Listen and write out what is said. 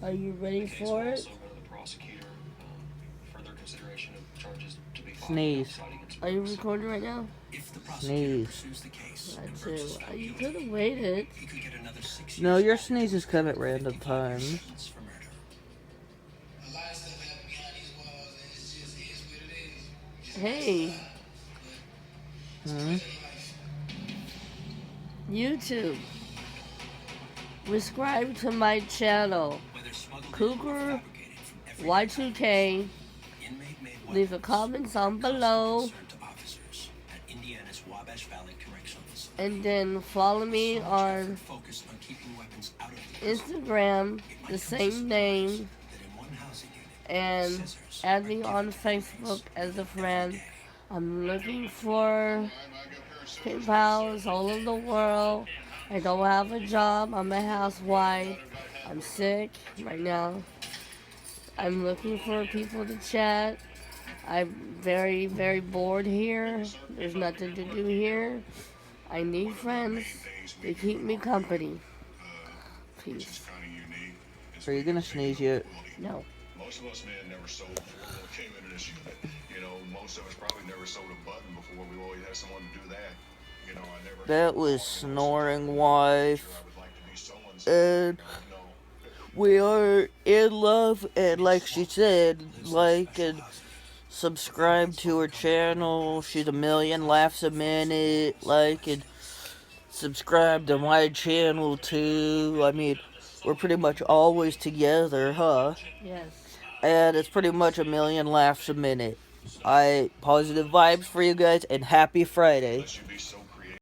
Are you ready for it? Sneeze. Are you recording right now? Sneeze. That too. You could have waited. No, your sneezes come at random times. Hey, Hmm? YouTube, subscribe to my channel, Cougar Y2K. Leave a comment down below. And then follow me on Instagram, the same name, and add me on Facebook as a friend. I'm looking for pen pals all over the world. I don't have a job. I'm a housewife. I'm sick right now. I'm looking for people to chat. I'm very, very bored here. There's nothing to do here. I need friends to keep me company. Peace. Are you gonna sneeze yet? No. Most of us men never sewed before we came into this unit. Most of us probably never sewed a button before. We always had someone to do that. I never That was Snoring Wife. And we are in love, and like she said, like and subscribe to her channel. She's a million laughs a minute. Like and subscribe to my channel too. I mean, we're pretty much always together, huh? Yes. And it's pretty much a million laughs a minute. Positive vibes for you guys, and happy Friday.